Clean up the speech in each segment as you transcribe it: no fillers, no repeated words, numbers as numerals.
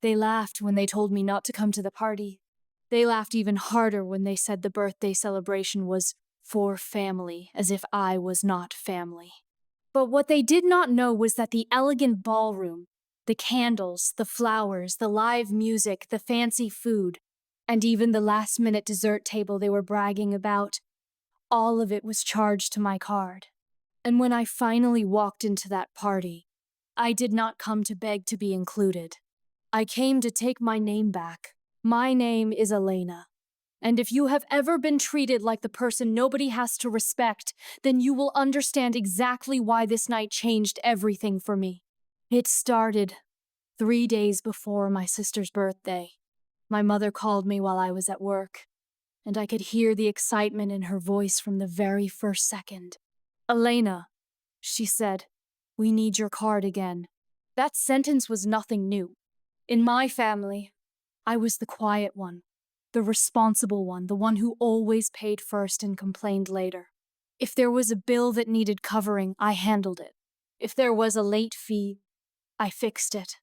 They laughed when they told me not to come to the party. They laughed even harder when they said the birthday celebration was for family, as if I was not family. But what they did not know was that the elegant ballroom, the candles, the flowers, the live music, the fancy food, and even the last-minute dessert table they were bragging about, all of it was charged to my card. And when I finally walked into that party, I did not come to beg to be included. I came to take my name back. My name is Elena. And if you have ever been treated like the person nobody has to respect, then you will understand exactly why this night changed everything for me. It started 3 days before my sister's birthday. My mother called me while I was at work, and I could hear the excitement in her voice from the very first second. "Elena," she said, "we need your card again." That sentence was nothing new. In my family, I was the quiet one, the responsible one, the one who always paid first and complained later. If there was a bill that needed covering, I handled it. If there was a late fee, I fixed it.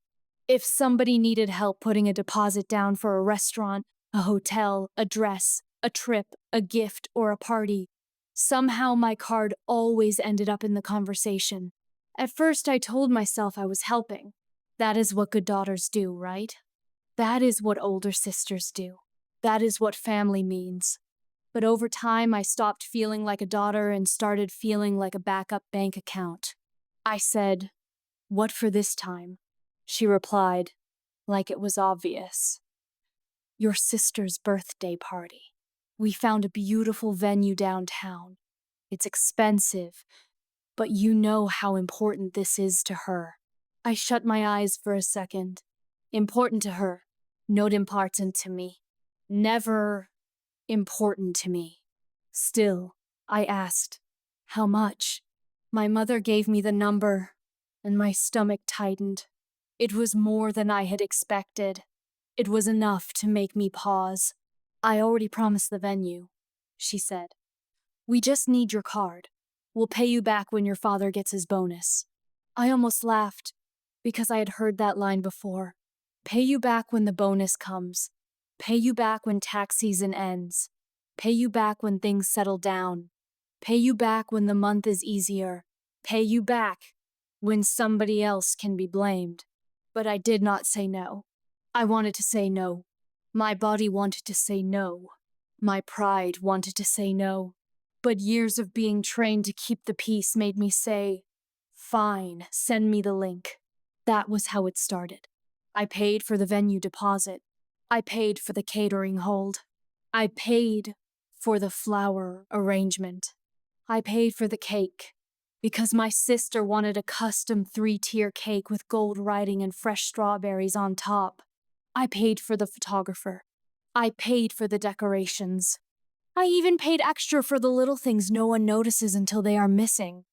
If somebody needed help putting a deposit down for a restaurant, a hotel, a dress, a trip, a gift, or a party, somehow my card always ended up in the conversation. At first, I told myself I was helping. That is what good daughters do, right? That is what older sisters do. That is what family means. But over time, I stopped feeling like a daughter and started feeling like a backup bank account. I said, "What for this time?" She replied, like it was obvious. "Your sister's birthday party. We found a beautiful venue downtown. It's expensive, but you know how important this is to her." I shut my eyes for a second. Important to her, not important to me. Never important to me. Still, I asked, "How much?" My mother gave me the number, and my stomach tightened. It was more than I had expected. It was enough to make me pause. "I already promised the venue," she said. "We just need your card. We'll pay you back when your father gets his bonus." I almost laughed, because I had heard that line before. Pay you back when the bonus comes. Pay you back when tax season ends. Pay you back when things settle down. Pay you back when the month is easier. Pay you back when somebody else can be blamed. But I did not say no. I wanted to say no. My body wanted to say no. My pride wanted to say no. But years of being trained to keep the peace made me say, "Fine, send me the link." That was how it started. I paid for the venue deposit. I paid for the catering hold. I paid for the flower arrangement. I paid for the cake, because my sister wanted a custom 3-tier cake with gold writing and fresh strawberries on top. I paid for the photographer. I paid for the decorations. I even paid extra for the little things no one notices until they are missing,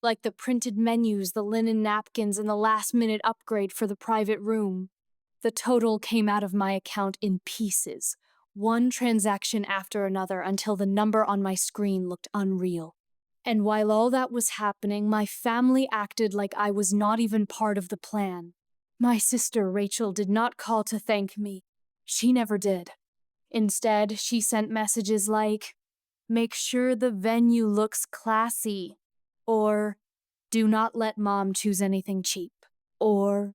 like the printed menus, the linen napkins, and the last-minute upgrade for the private room. The total came out of my account in pieces, one transaction after another, until the number on my screen looked unreal. And while all that was happening, my family acted like I was not even part of the plan. My sister Rachel did not call to thank me. She never did. Instead, she sent messages like, "Make sure the venue looks classy," or "Do not let mom choose anything cheap," or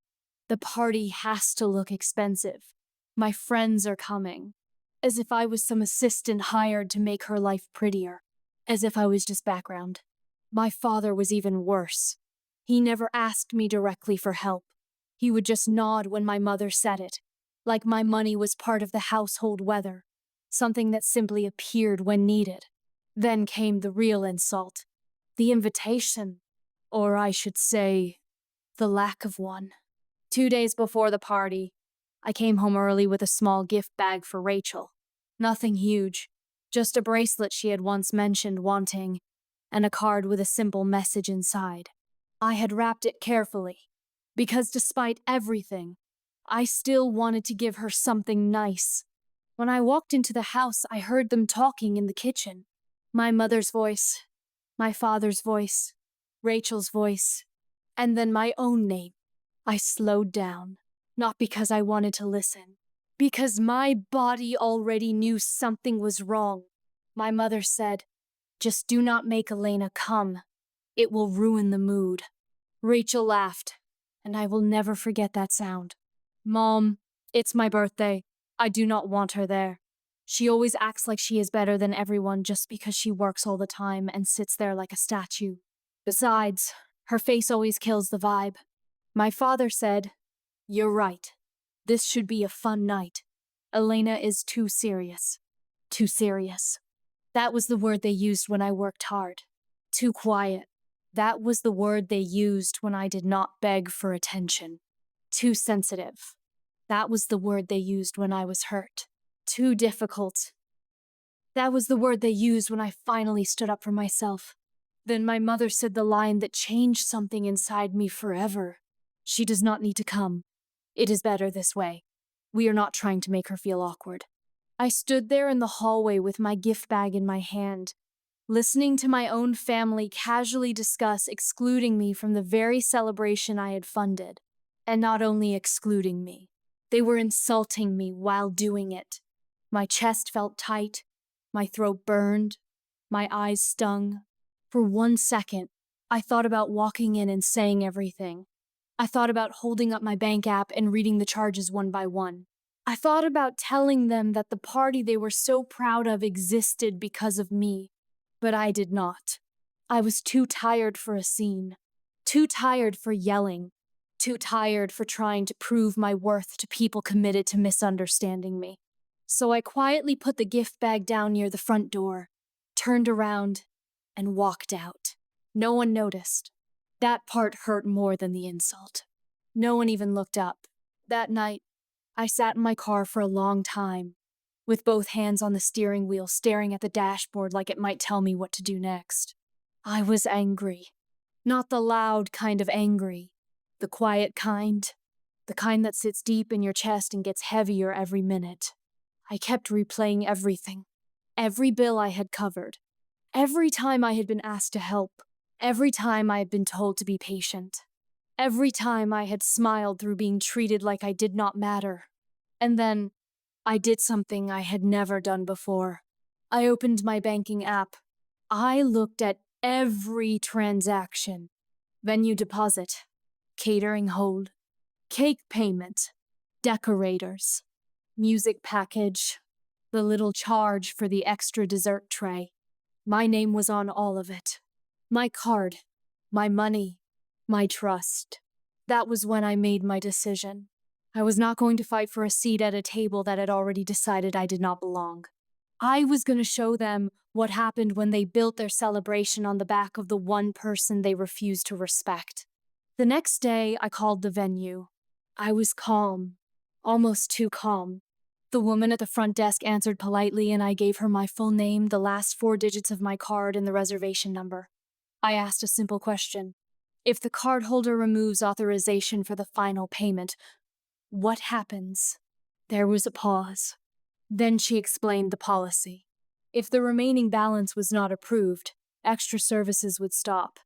"The party has to look expensive. My friends are coming," as if I was some assistant hired to make her life prettier, as if I was just background. My father was even worse. He never asked me directly for help. He would just nod when my mother said it, like my money was part of the household weather, something that simply appeared when needed. Then came the real insult, the invitation, or I should say, the lack of one. 2 days before the party, I came home early with a small gift bag for Rachel. Nothing huge, just a bracelet she had once mentioned wanting, and a card with a simple message inside. I had wrapped it carefully, because despite everything, I still wanted to give her something nice. When I walked into the house, I heard them talking in the kitchen. My mother's voice, my father's voice, Rachel's voice, and then my own name. I slowed down. Not because I wanted to listen, because my body already knew something was wrong. My mother said, "Just do not make Elena come. It will ruin the mood." Rachel laughed, and I will never forget that sound. "Mom, it's my birthday. I do not want her there. She always acts like she is better than everyone just because she works all the time and sits there like a statue. Besides, her face always kills the vibe." My father said, "You're right. This should be a fun night. Elena is too serious." Too serious. That was the word they used when I worked hard. Too quiet. That was the word they used when I did not beg for attention. Too sensitive. That was the word they used when I was hurt. Too difficult. That was the word they used when I finally stood up for myself. Then my mother said the line that changed something inside me forever. "She does not need to come. It is better this way. We are not trying to make her feel awkward." I stood there in the hallway with my gift bag in my hand, listening to my own family casually discuss excluding me from the very celebration I had funded. And not only excluding me, they were insulting me while doing it. My chest felt tight, my throat burned, my eyes stung. For 1 second, I thought about walking in and saying everything. I thought about holding up my bank app and reading the charges one by one. I thought about telling them that the party they were so proud of existed because of me. But I did not. I was too tired for a scene. Too tired for yelling. Too tired for trying to prove my worth to people committed to misunderstanding me. So I quietly put the gift bag down near the front door, turned around, and walked out. No one noticed. That part hurt more than the insult. No one even looked up. That night, I sat in my car for a long time, with both hands on the steering wheel, staring at the dashboard like it might tell me what to do next. I was angry. Not the loud kind of angry, the quiet kind, the kind that sits deep in your chest and gets heavier every minute. I kept replaying everything, every bill I had covered, every time I had been asked to help, every time I had been told to be patient. Every time I had smiled through being treated like I did not matter. And then, I did something I had never done before. I opened my banking app. I looked at every transaction. Venue deposit, catering hold, cake payment, decorators, music package, the little charge for the extra dessert tray. My name was on all of it. My card, my money, my trust. That was when I made my decision. I was not going to fight for a seat at a table that had already decided I did not belong. I was going to show them what happened when they built their celebration on the back of the one person they refused to respect. The next day, I called the venue. I was calm, almost too calm. The woman at the front desk answered politely, and I gave her my full name, the last 4 digits of my card, and the reservation number. I asked a simple question. If the cardholder removes authorization for the final payment, what happens? There was a pause. Then she explained the policy. If the remaining balance was not approved, extra services would stop.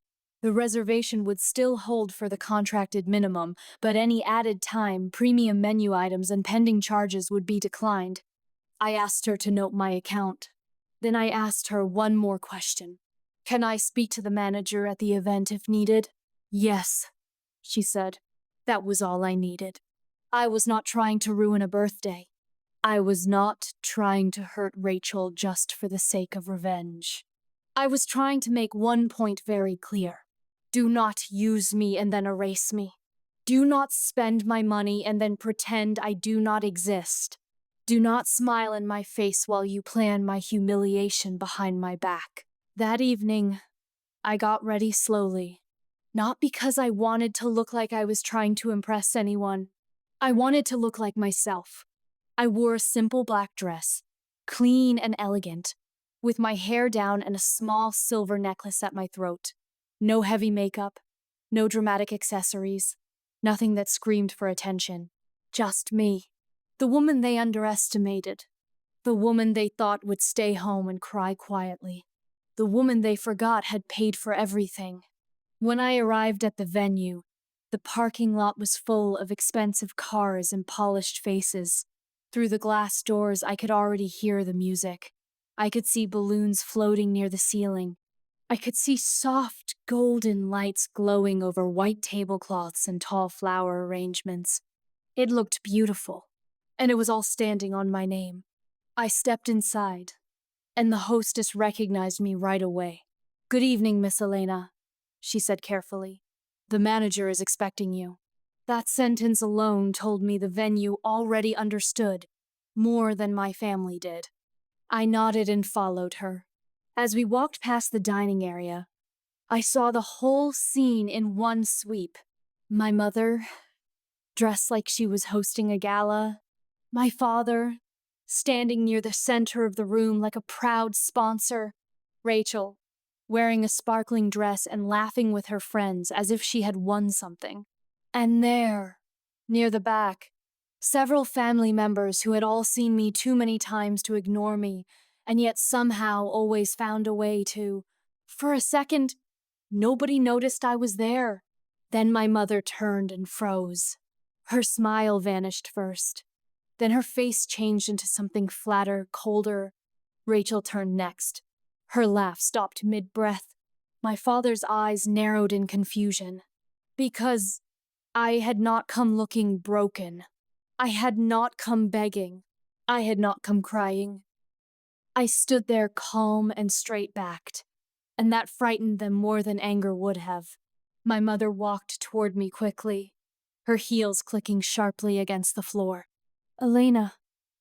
The reservation would still hold for the contracted minimum, but any added time, premium menu items, and pending charges would be declined. I asked her to note my account. Then I asked her one more question. "Can I speak to the manager at the event if needed?" "Yes," she said. That was all I needed. I was not trying to ruin a birthday. I was not trying to hurt Rachel just for the sake of revenge. I was trying to make one point very clear. Do not use me and then erase me. Do not spend my money and then pretend I do not exist. Do not smile in my face while you plan my humiliation behind my back. That evening, I got ready slowly. Not because I wanted to look like I was trying to impress anyone. I wanted to look like myself. I wore a simple black dress, clean and elegant, with my hair down and a small silver necklace at my throat. No heavy makeup, no dramatic accessories, nothing that screamed for attention. Just me. The woman they underestimated. The woman they thought would stay home and cry quietly. The woman they forgot had paid for everything. When I arrived at the venue, the The parking lot was full of expensive cars and polished faces. Through the glass doors, I could already hear the music. I could see balloons floating near the ceiling. I could see soft, golden lights glowing over white tablecloths and tall flower arrangements. It looked beautiful, and it was all standing on my name. I stepped inside, and the hostess recognized me right away. "Good evening, Miss Elena," she said carefully. "The manager is expecting you." That sentence alone told me the venue already understood, more than my family did. I nodded and followed her. As we walked past the dining area, I saw the whole scene in one sweep. My mother, dressed like she was hosting a gala. My father, standing near the center of the room like a proud sponsor. Rachel, wearing a sparkling dress and laughing with her friends as if she had won something. And there, near the back, several family members who had all seen me too many times to ignore me, and yet somehow always found a way to. For a second, nobody noticed I was there. Then my mother turned and froze. Her smile vanished first. Then her face changed into something flatter, colder. Rachel turned next. Her laugh stopped mid-breath. My father's eyes narrowed in confusion. Because I had not come looking broken. I had not come begging. I had not come crying. I stood there calm and straight-backed, and that frightened them more than anger would have. My mother walked toward me quickly, her heels clicking sharply against the floor. "Elena,"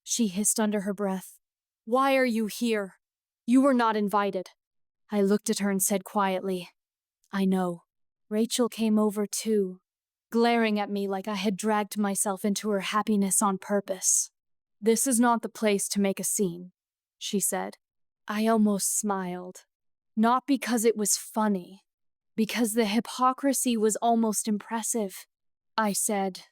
she hissed under her breath, "why are you here? You were not invited." I looked at her and said quietly, "I know." Rachel came over too, glaring at me like I had dragged myself into her happiness on purpose. "This is not the place to make a scene," she said. I almost smiled. Not because it was funny, because the hypocrisy was almost impressive. I said,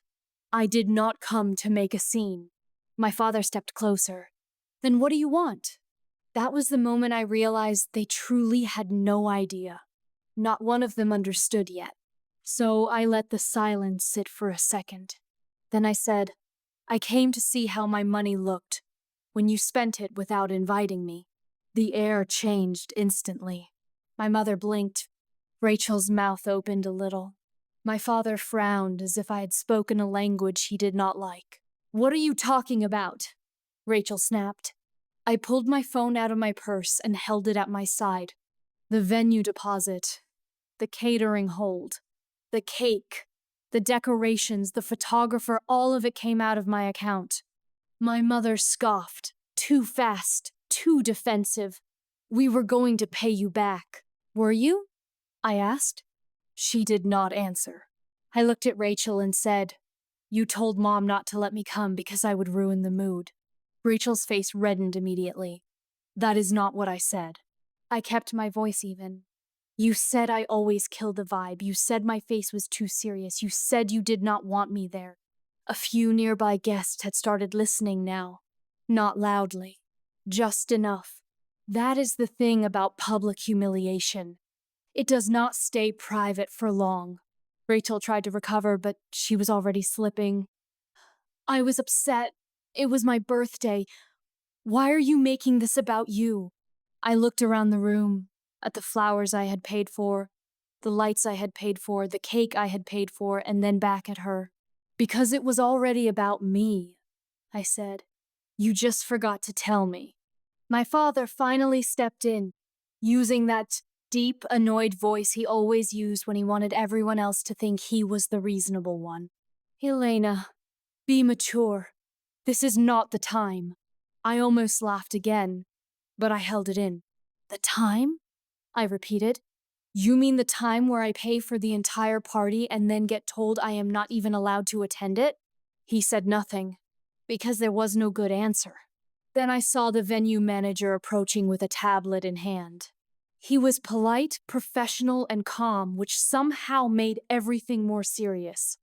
"I did not come to make a scene." My father stepped closer. "Then what do you want?" That was the moment I realized they truly had no idea. Not one of them understood yet. So I let the silence sit for a second. Then I said, "I came to see how my money looked when you spent it without inviting me." The air changed instantly. My mother blinked. Rachel's mouth opened a little. My father frowned as if I had spoken a language he did not like. "What are you talking about?" Rachel snapped. I pulled my phone out of my purse and held it at my side. The venue deposit, the catering hold, the cake, the decorations, the photographer, all of it came out of my account. My mother scoffed. "Too fast, too defensive. We were going to pay you back." "Were you?" I asked. She did not answer. I looked at Rachel and said, "You told Mom not to let me come because I would ruin the mood." Rachel's face reddened immediately. "That is not what I said." I kept my voice even. "You said I always killed the vibe. You said my face was too serious. You said you did not want me there." A few nearby guests had started listening now. Not loudly. Just enough. That is the thing about public humiliation. It does not stay private for long. Rachel tried to recover, but she was already slipping. "I was upset. It was my birthday. Why are you making this about you?" I looked around the room, at the flowers I had paid for, the lights I had paid for, the cake I had paid for, and then back at her. "Because it was already about me," I said. "You just forgot to tell me." My father finally stepped in, using that deep, annoyed voice he always used when he wanted everyone else to think he was the reasonable one. "Elena, be mature. This is not the time." I almost laughed again, but I held it in. "The time?" I repeated. "You mean the time where I pay for the entire party and then get told I am not even allowed to attend it?" He said nothing, because there was no good answer. Then I saw the venue manager approaching with a tablet in hand. He was polite, professional, and calm, which somehow made everything more serious.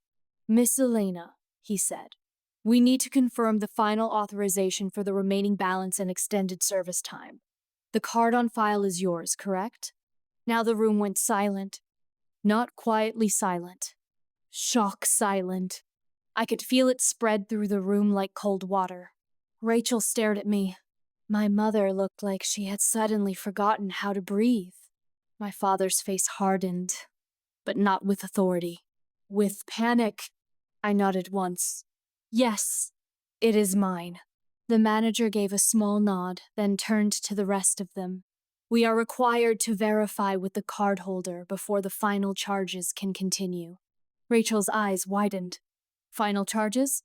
"Miss Elena," he said, "we need to confirm the final authorization for the remaining balance and extended service time. The card on file is yours, correct?" Now the room went silent. Not quietly silent. shock silent. I could feel it spread through the room like cold water. Rachel stared at me. My mother looked like she had suddenly forgotten how to breathe. My father's face hardened, but not with authority. With panic. I nodded once. Yes, it is mine. The manager gave a small nod, then turned to the rest of them. We are required to verify with the cardholder before the final charges can continue. Rachel's eyes widened. Final charges?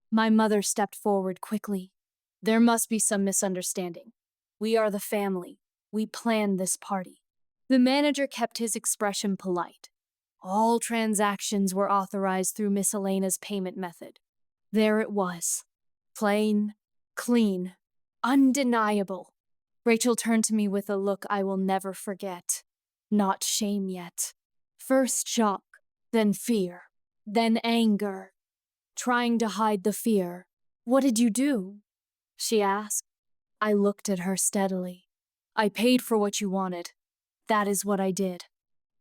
My mother stepped forward quickly. There must be some misunderstanding. We are the family. We planned this party. The manager kept his expression polite. All transactions were authorized through Miss Elena's payment method. There it was. Plain, clean, undeniable. Rachel turned to me with a look I will never forget. Not shame yet. First shock, then fear, then anger. Trying to hide the fear. What did you do? She asked. I looked at her steadily. I paid for what you wanted. That is what I did.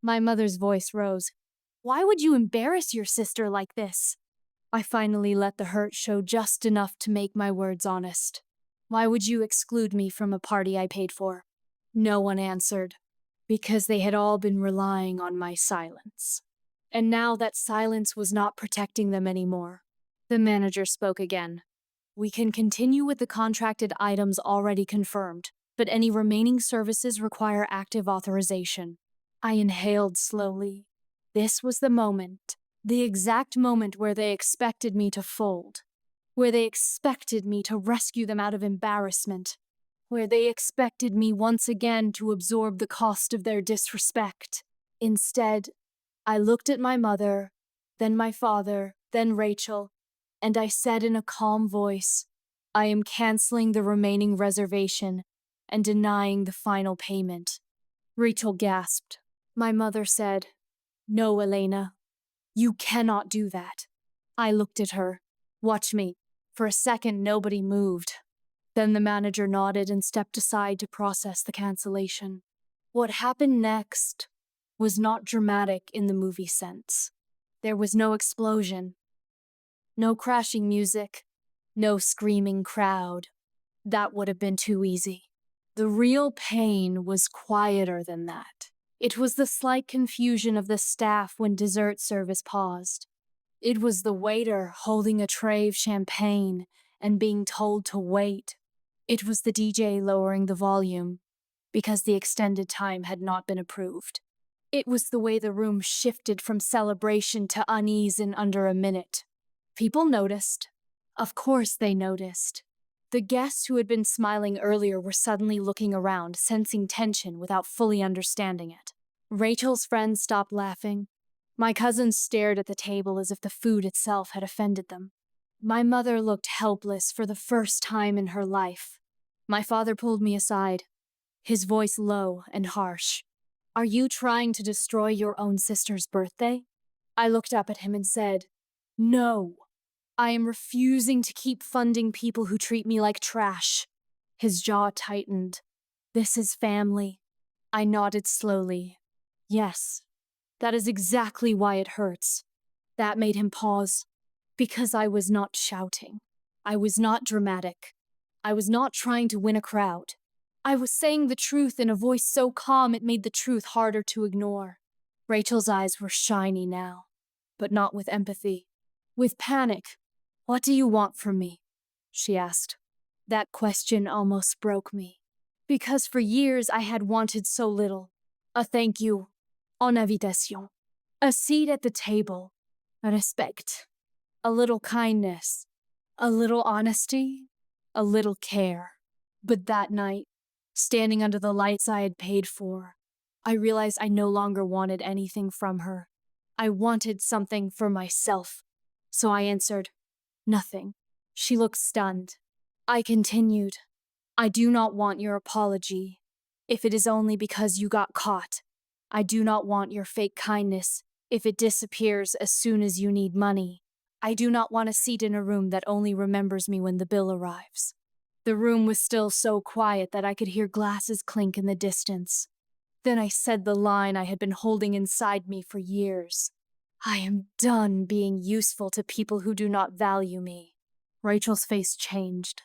My mother's voice rose. Why would you embarrass your sister like this? I finally let the hurt show just enough to make my words honest. Why would you exclude me from a party I paid for? No one answered, because they had all been relying on my silence. And now that silence was not protecting them anymore. The manager spoke again. We can continue with the contracted items already confirmed, but any remaining services require active authorization. I inhaled slowly. This was the moment, the exact moment where they expected me to fold, where they expected me to rescue them out of embarrassment, where they expected me once again to absorb the cost of their disrespect. Instead, I looked at my mother, then my father, then Rachel, and I said in a calm voice, I am canceling the remaining reservation and denying the final payment. Rachel gasped. My mother said, No, Elena, you cannot do that. I looked at her. Watch me. For a second, nobody moved. Then the manager nodded and stepped aside to process the cancellation. What happened next was not dramatic in the movie sense. There was no explosion, no crashing music, no screaming crowd. That would have been too easy. The real pain was quieter than that. It was the slight confusion of the staff when dessert service paused. It was the waiter holding a tray of champagne and being told to wait. It was the DJ lowering the volume because the extended time had not been approved. It was the way the room shifted from celebration to unease in under a minute. People noticed. Of course they noticed. The guests who had been smiling earlier were suddenly looking around, sensing tension without fully understanding it. Rachel's friends stopped laughing. My cousins stared at the table as if the food itself had offended them. My mother looked helpless for the first time in her life. My father pulled me aside, his voice low and harsh. Are you trying to destroy your own sister's birthday? I looked up at him and said, No. I am refusing to keep funding people who treat me like trash. His jaw tightened. This is family. I nodded slowly. Yes, that is exactly why it hurts. That made him pause. Because I was not shouting. I was not dramatic. I was not trying to win a crowd. I was saying the truth in a voice so calm it made the truth harder to ignore. Rachel's eyes were shiny now, but not with empathy. With panic. What do you want from me? She asked. That question almost broke me. Because for years I had wanted so little. A thank you. En invitation. A seat at the table. A respect. A little kindness. A little honesty. A little care. But that night, standing under the lights I had paid for, I realized I no longer wanted anything from her. I wanted something for myself. So I answered, Nothing. She looked stunned. I continued, I do not want your apology, if it is only because you got caught. I do not want your fake kindness, if it disappears as soon as you need money. I do not want a seat in a room that only remembers me when the bill arrives. The room was still so quiet that I could hear glasses clink in the distance. Then I said the line I had been holding inside me for years. I am done being useful to people who do not value me. Rachel's face changed.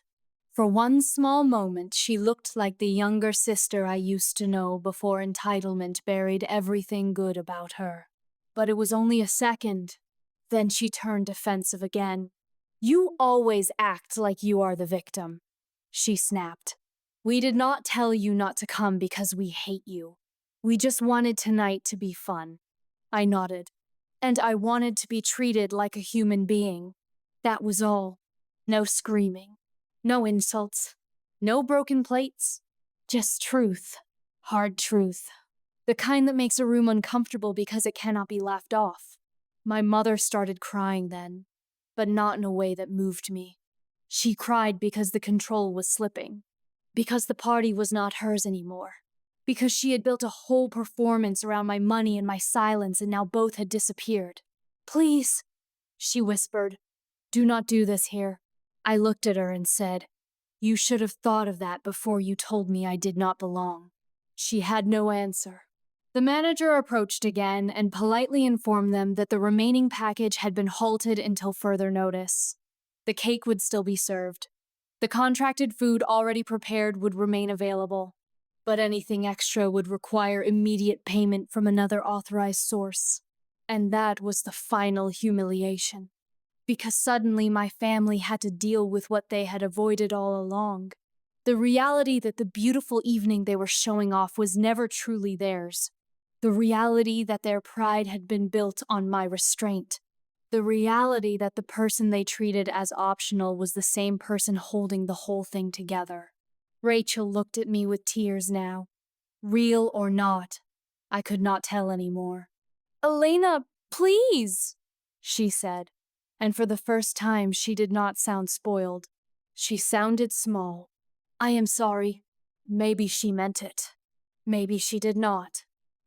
For one small moment, she looked like the younger sister I used to know before entitlement buried everything good about her. But it was only a second. Then she turned defensive again. You always act like you are the victim, she snapped. We did not tell you not to come because we hate you. We just wanted tonight to be fun. I nodded. And I wanted to be treated like a human being. That was all. No screaming. No insults. No broken plates. Just truth. Hard truth. The kind that makes a room uncomfortable because it cannot be laughed off. My mother started crying then, but not in a way that moved me. She cried because the control was slipping. Because the party was not hers anymore. Because she had built a whole performance around my money and my silence, and now both had disappeared. Please, she whispered, do not do this here. I looked at her and said, you should have thought of that before you told me I did not belong. She had no answer. The manager approached again and politely informed them that the remaining package had been halted until further notice. The cake would still be served. The contracted food already prepared would remain available, but anything extra would require immediate payment from another authorized source. And that was the final humiliation. Because suddenly my family had to deal with what they had avoided all along. The reality that the beautiful evening they were showing off was never truly theirs. The reality that their pride had been built on my restraint. The reality that the person they treated as optional was the same person holding the whole thing together. Rachel looked at me with tears now. Real or not, I could not tell anymore. Elena, please, she said. And for the first time, she did not sound spoiled. She sounded small. I am sorry. Maybe she meant it. Maybe she did not.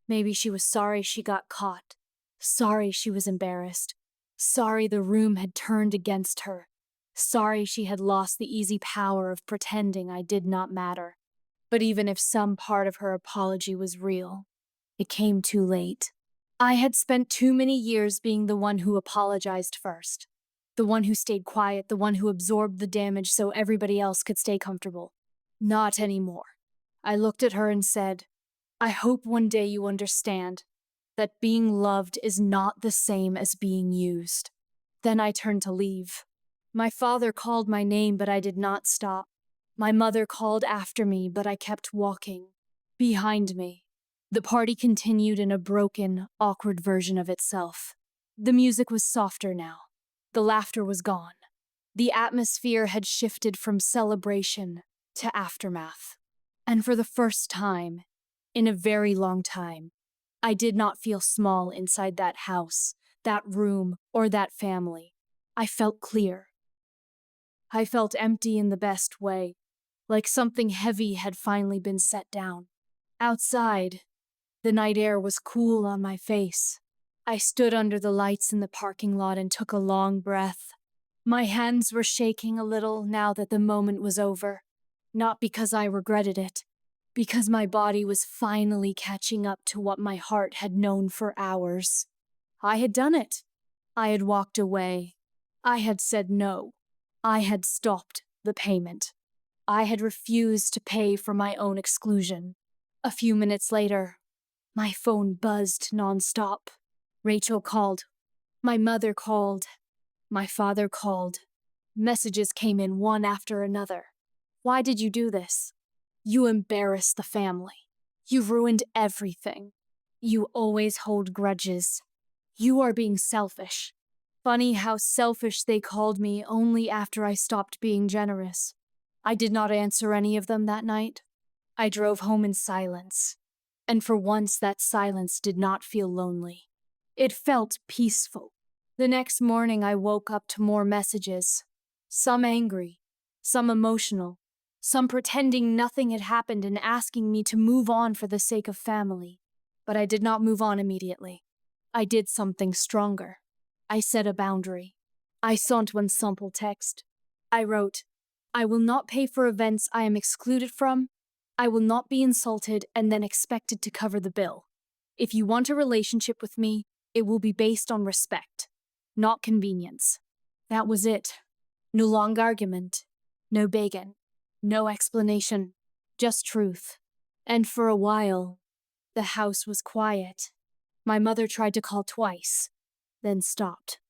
Maybe she was sorry she got caught. Sorry she was embarrassed. Sorry the room had turned against her. Sorry she had lost the easy power of pretending I did not matter. But even if some part of her apology was real, it came too late. I had spent too many years being the one who apologized first. The one who stayed quiet, the one who absorbed the damage so everybody else could stay comfortable. Not anymore. I looked at her and said, I hope one day you understand that being loved is not the same as being used. Then I turned to leave. My father called my name, but I did not stop. My mother called after me, but I kept walking. Behind me. The party continued in a broken, awkward version of itself. The music was softer now. The laughter was gone. The atmosphere had shifted from celebration to aftermath. And for the first time, in a very long time, I did not feel small inside that house, that room, or that family. I felt clear. I felt empty in the best way, like something heavy had finally been set down. Outside, the night air was cool on my face. I stood under the lights in the parking lot and took a long breath. My hands were shaking a little now that the moment was over, not because I regretted it, because my body was finally catching up to what my heart had known for hours. I had done it. I had walked away. I had said no. I had stopped the payment. I had refused to pay for my own exclusion. A few minutes later, my phone buzzed nonstop. Rachel called. My mother called. My father called. Messages came in one after another. Why did you do this? You embarrassed the family. You ruined everything. You always hold grudges. You are being selfish. Funny how selfish they called me only after I stopped being generous. I did not answer any of them that night. I drove home in silence. And for once that silence did not feel lonely. It felt peaceful. The next morning I woke up to more messages. Some angry, some emotional, some pretending nothing had happened and asking me to move on for the sake of family. But I did not move on immediately. I did something stronger. I set a boundary. I sent one simple text. I wrote, I will not pay for events I am excluded from. I will not be insulted and then expected to cover the bill. If you want a relationship with me, It will be based on respect, not convenience. That was it. No long argument, no begging, no explanation, just truth. And for a while, the house was quiet. My mother tried to call twice, then stopped.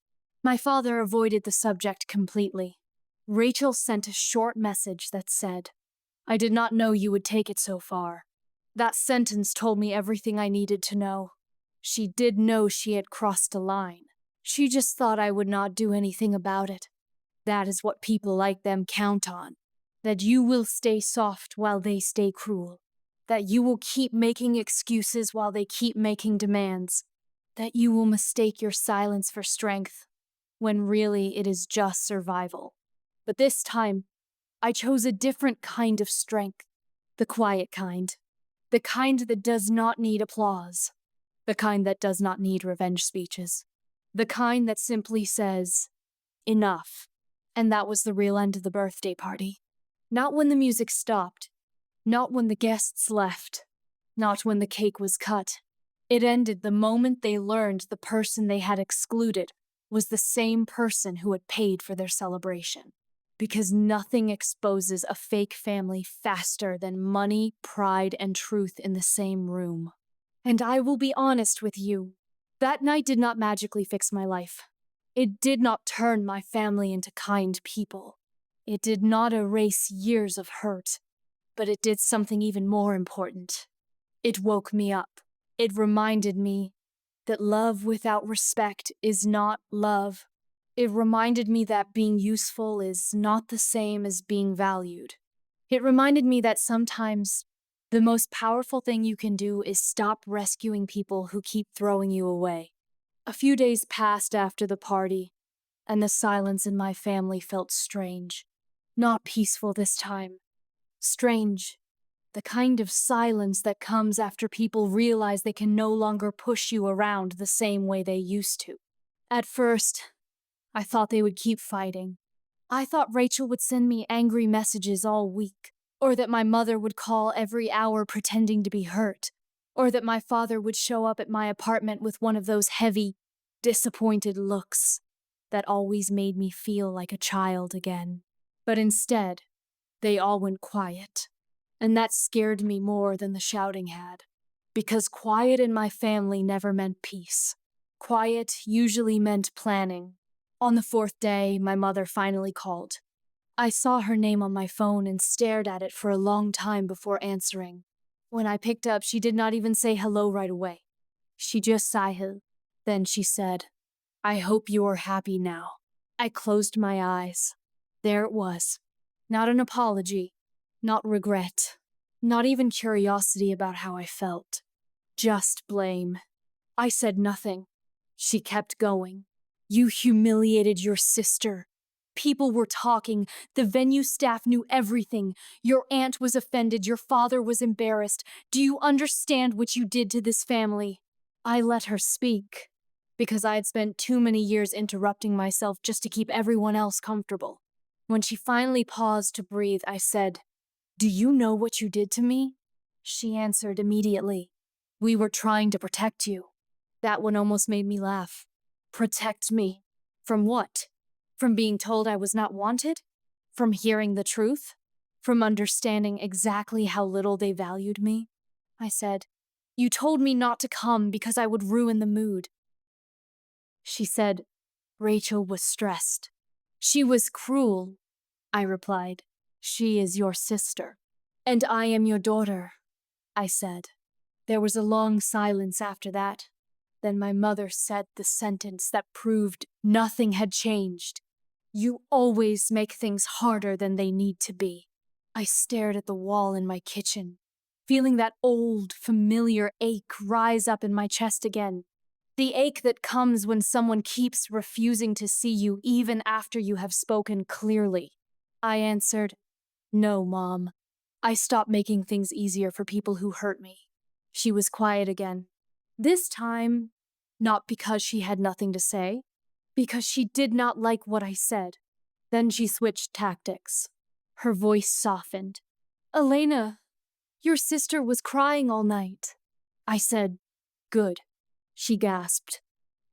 My father avoided the subject completely. Rachel sent a short message that said, "I did not know you would take it so far." That sentence told me everything I needed to know. She did know she had crossed a line. She just thought I would not do anything about it. That is what people like them count on. That you will stay soft while they stay cruel. That you will keep making excuses while they keep making demands. That you will mistake your silence for strength, when really it is just survival. But this time, I chose a different kind of strength. The quiet kind. The kind that does not need applause. The kind that does not need revenge speeches. The kind that simply says, enough. And that was the real end of the birthday party. Not when the music stopped. Not when the guests left. Not when the cake was cut. It ended the moment they learned the person they had excluded was the same person who had paid for their celebration. Because nothing exposes a fake family faster than money, pride, and truth in the same room. And I will be honest with you, that night did not magically fix my life. It did not turn my family into kind people. It did not erase years of hurt, but it did something even more important. It woke me up. It reminded me that love without respect is not love. It reminded me that being useful is not the same as being valued. It reminded me that sometimes the most powerful thing you can do is stop rescuing people who keep throwing you away. A few days passed after the party, and the silence in my family felt strange. Not peaceful this time. Strange. The kind of silence that comes after people realize they can no longer push you around the same way they used to. At first, I thought they would keep fighting. I thought Rachel would send me angry messages all week, or that my mother would call every hour pretending to be hurt, or that my father would show up at my apartment with one of those heavy, disappointed looks that always made me feel like a child again. But instead, they all went quiet. And that scared me more than the shouting had. Because quiet in my family never meant peace. Quiet usually meant planning. On the fourth day, my mother finally called. I saw her name on my phone and stared at it for a long time before answering. When I picked up, she did not even say hello right away. She just sighed. Then she said, "I hope you are happy now." I closed my eyes. There it was. Not an apology. Not regret. Not even curiosity about how I felt. Just blame. I said nothing. She kept going. "You humiliated your sister. People were talking. The venue staff knew everything. Your aunt was offended. Your father was embarrassed. Do you understand what you did to this family?" I let her speak, because I had spent too many years interrupting myself just to keep everyone else comfortable. When she finally paused to breathe, I said, "Do you know what you did to me?" She answered immediately, "We were trying to protect you." That one almost made me laugh. Protect me? From what? From being told I was not wanted? From hearing the truth? From understanding exactly how little they valued me? I said, "You told me not to come because I would ruin the mood." She said, "Rachel was stressed." "She was cruel," I replied. "She is your sister." "And I am your daughter," I said. There was a long silence after that. Then my mother said the sentence that proved nothing had changed. "You always make things harder than they need to be." I stared at the wall in my kitchen, feeling that old, familiar ache rise up in my chest again. The ache that comes when someone keeps refusing to see you even after you have spoken clearly. I answered, "No, Mom. I stopped making things easier for people who hurt me." She was quiet again. This time, not because she had nothing to say, because she did not like what I said. Then she switched tactics. Her voice softened. "Elena, your sister was crying all night." I said, "Good." She gasped.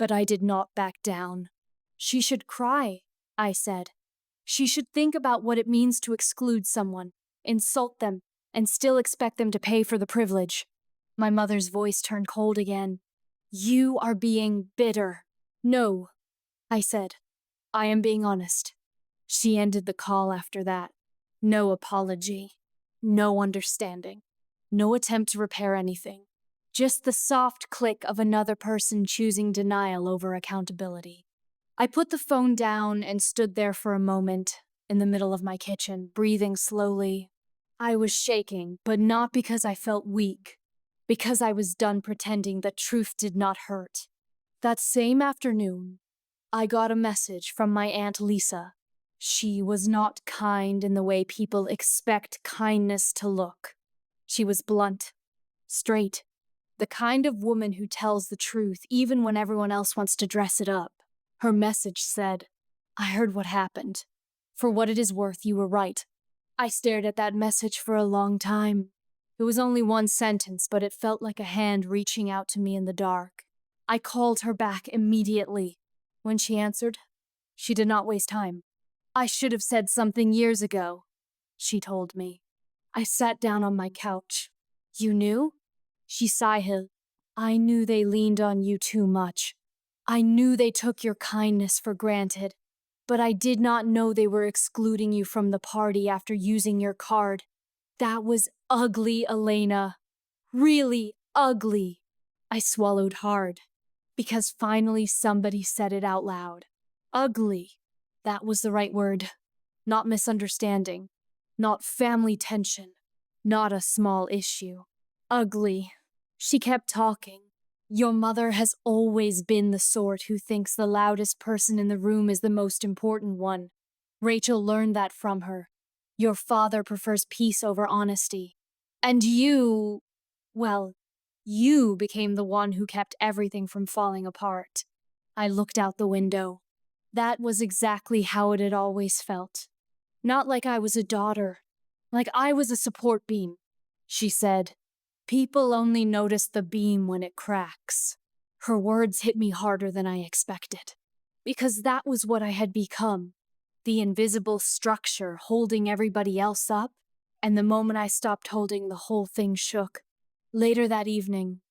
But I did not back down. She should cry, I said. She should think about what it means to exclude someone, insult them, and still expect them to pay for the privilege. My mother's voice turned cold again. You are being bitter. No, I said. I am being honest. She ended the call after that. No apology. No understanding. No attempt to repair anything. Just the soft click of another person choosing denial over accountability. I put the phone down and stood there for a moment, in the middle of my kitchen, breathing slowly. I was shaking, but not because I felt weak, because I was done pretending that truth did not hurt. That same afternoon, I got a message from my Aunt Lisa. She was not kind in the way people expect kindness to look. She was blunt, straight, the kind of woman who tells the truth even when everyone else wants to dress it up. Her message said, I heard what happened. For what it is worth, you were right. I stared at that message for a long time. It was only one sentence, but it felt like a hand reaching out to me in the dark. I called her back immediately. When she answered, she did not waste time. I should have said something years ago, she told me. I sat down on my couch. You knew? She sighed. I knew they leaned on you too much. I knew they took your kindness for granted, but I did not know they were excluding you from the party after using your card. That was ugly, Elena. Really ugly. I swallowed hard, because finally somebody said it out loud. Ugly. That was the right word. Not misunderstanding. Not family tension. Not a small issue. Ugly. She kept talking. Your mother has always been the sort who thinks the loudest person in the room is the most important one. Rachel learned that from her. Your father prefers peace over honesty. And you, well, you became the one who kept everything from falling apart. I looked out the window. That was exactly how it had always felt. Not like I was a daughter, like I was a support beam. She said, people only notice the beam when it cracks. Her words hit me harder than I expected, because that was what I had become, the invisible structure holding everybody else up, and the moment I stopped holding, the whole thing shook. Later that evening,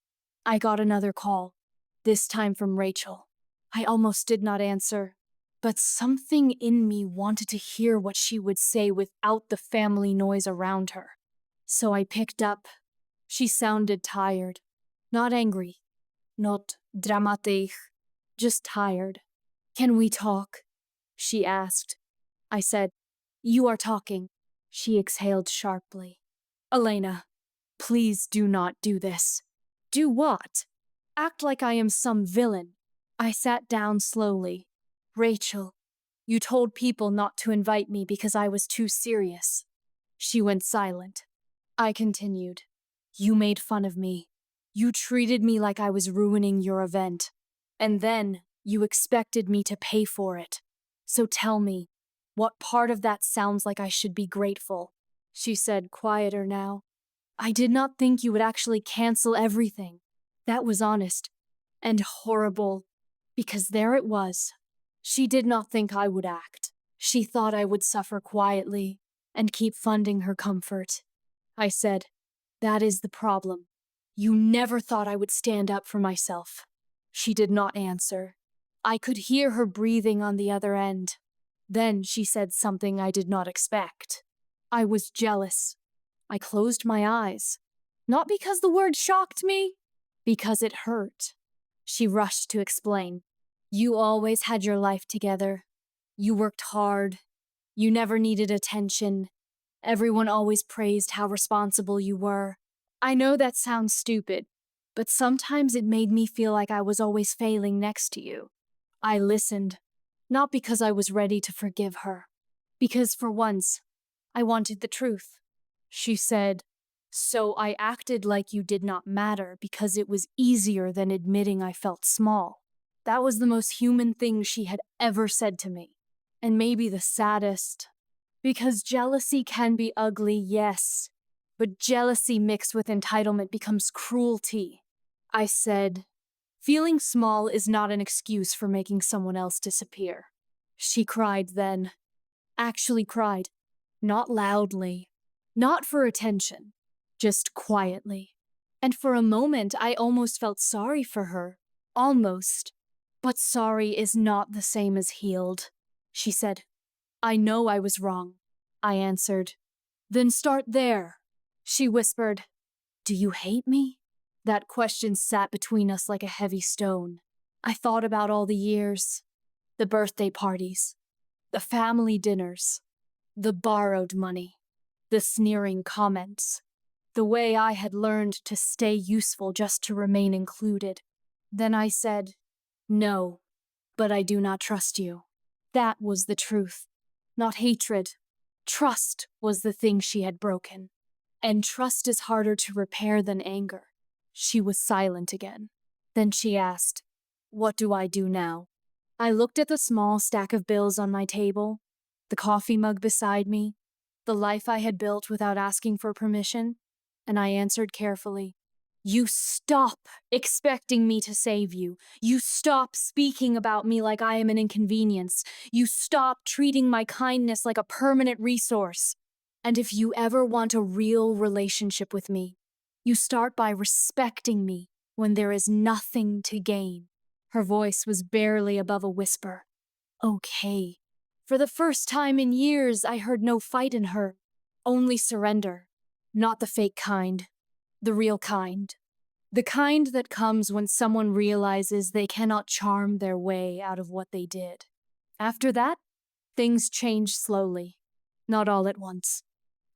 I got another call, this time from Rachel. I almost did not answer, but something in me wanted to hear what she would say without the family noise around her. So I picked up. She sounded tired. Not angry. Not dramatic. Just tired. Can we talk? She asked. I said, you are talking. She exhaled sharply. Elena, please do not do this. Do what? Act like I am some villain. I sat down slowly. Rachel, you told people not to invite me because I was too serious. She went silent. I continued. You made fun of me. You treated me like I was ruining your event. And then you expected me to pay for it. So tell me, what part of that sounds like I should be grateful? She said, quieter now. I did not think you would actually cancel everything. That was honest. And horrible. Because there it was. She did not think I would act. She thought I would suffer quietly and keep funding her comfort. I said, that is the problem. You never thought I would stand up for myself. She did not answer. I could hear her breathing on the other end. Then she said something I did not expect. I was jealous. I closed my eyes. Not because the word shocked me, because it hurt. She rushed to explain. You always had your life together. You worked hard. You never needed attention. Everyone always praised how responsible you were. I know that sounds stupid, but sometimes it made me feel like I was always failing next to you. I listened, not because I was ready to forgive her, because for once, I wanted the truth. She said, so I acted like you did not matter because it was easier than admitting I felt small. That was the most human thing she had ever said to me, and maybe the saddest. Because jealousy can be ugly, yes, but jealousy mixed with entitlement becomes cruelty. I said, Feeling small is not an excuse for making someone else disappear. She cried then. Actually cried. Not loudly. Not for attention. Just quietly. And for a moment, I almost felt sorry for her. Almost. But sorry is not the same as healed. She said, I know I was wrong. I answered, then start there. She whispered, do you hate me? That question sat between us like a heavy stone. I thought about all the years, the birthday parties, the family dinners, the borrowed money, the sneering comments, the way I had learned to stay useful just to remain included. Then I said, no, but I do not trust you. That was the truth, not hatred. Trust was the thing she had broken. And trust is harder to repair than anger. She was silent again. Then she asked, what do I do now? I looked at the small stack of bills on my table, the coffee mug beside me, the life I had built without asking for permission, and I answered carefully, you stop expecting me to save you. You stop speaking about me like I am an inconvenience. You stop treating my kindness like a permanent resource. And if you ever want a real relationship with me, you start by respecting me when there is nothing to gain. Her voice was barely above a whisper. Okay. For the first time in years, I heard no fight in her, only surrender. Not the fake kind, the real kind. The kind that comes when someone realizes they cannot charm their way out of what they did. After that, things changed slowly, not all at once.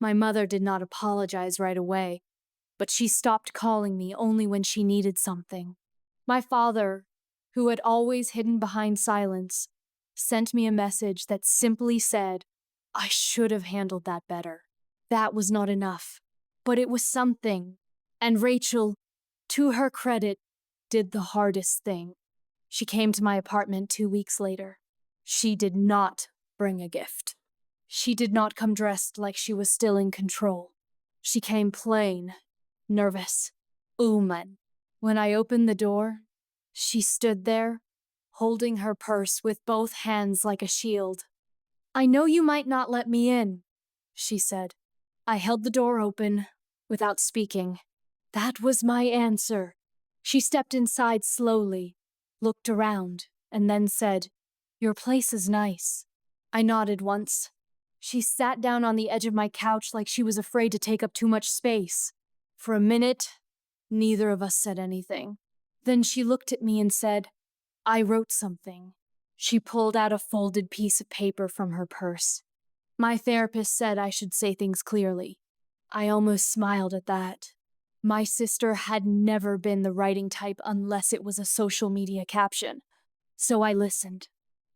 My mother did not apologize right away, but she stopped calling me only when she needed something. My father, who had always hidden behind silence, sent me a message that simply said, I should have handled that better. That was not enough, but it was something. And Rachel, to her credit, did the hardest thing. She came to my apartment 2 weeks later. She did not bring a gift. She did not come dressed like she was still in control. She came plain, nervous, human. When I opened the door, she stood there, holding her purse with both hands like a shield. I know you might not let me in, she said. I held the door open, without speaking. That was my answer. She stepped inside slowly, looked around, and then said, your place is nice. I nodded once. She sat down on the edge of my couch like she was afraid to take up too much space. For a minute, neither of us said anything. Then she looked at me and said, I wrote something. She pulled out a folded piece of paper from her purse. My therapist said I should say things clearly. I almost smiled at that. My sister had never been the writing type unless it was a social media caption. So I listened.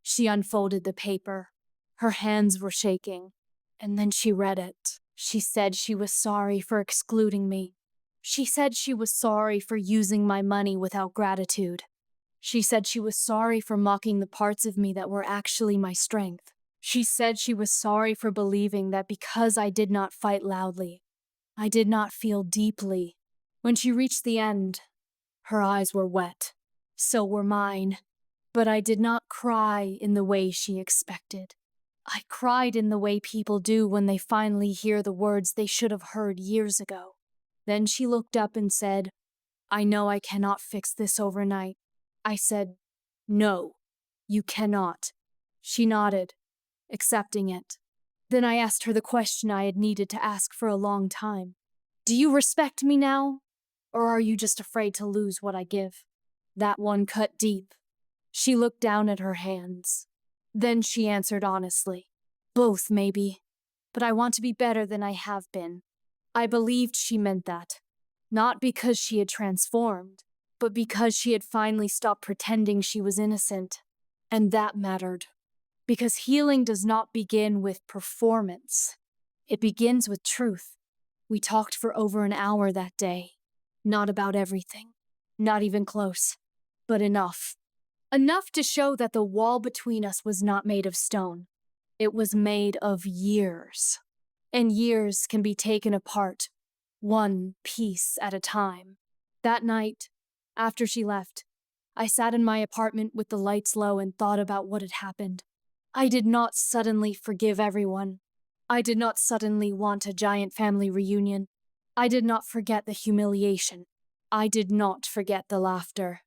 She unfolded the paper. Her hands were shaking. And then she read it. She said she was sorry for excluding me. She said she was sorry for using my money without gratitude. She said she was sorry for mocking the parts of me that were actually my strength. She said she was sorry for believing that because I did not fight loudly, I did not feel deeply. When she reached the end, her eyes were wet. So were mine. But I did not cry in the way she expected. I cried in the way people do when they finally hear the words they should have heard years ago. Then she looked up and said, I know I cannot fix this overnight. I said, no, you cannot. She nodded, accepting it. Then I asked her the question I had needed to ask for a long time. Do you respect me now? Or are you just afraid to lose what I give? That one cut deep. She looked down at her hands. Then she answered honestly, both maybe, but I want to be better than I have been. I believed she meant that, not because she had transformed, but because she had finally stopped pretending she was innocent. And that mattered, because healing does not begin with performance. It begins with truth. We talked for over an hour that day, not about everything, not even close, but enough. Enough to show that the wall between us was not made of stone. It was made of years. And years can be taken apart, one piece at a time. That night, after she left, I sat in my apartment with the lights low and thought about what had happened. I did not suddenly forgive everyone. I did not suddenly want a giant family reunion. I did not forget the humiliation. I did not forget the laughter.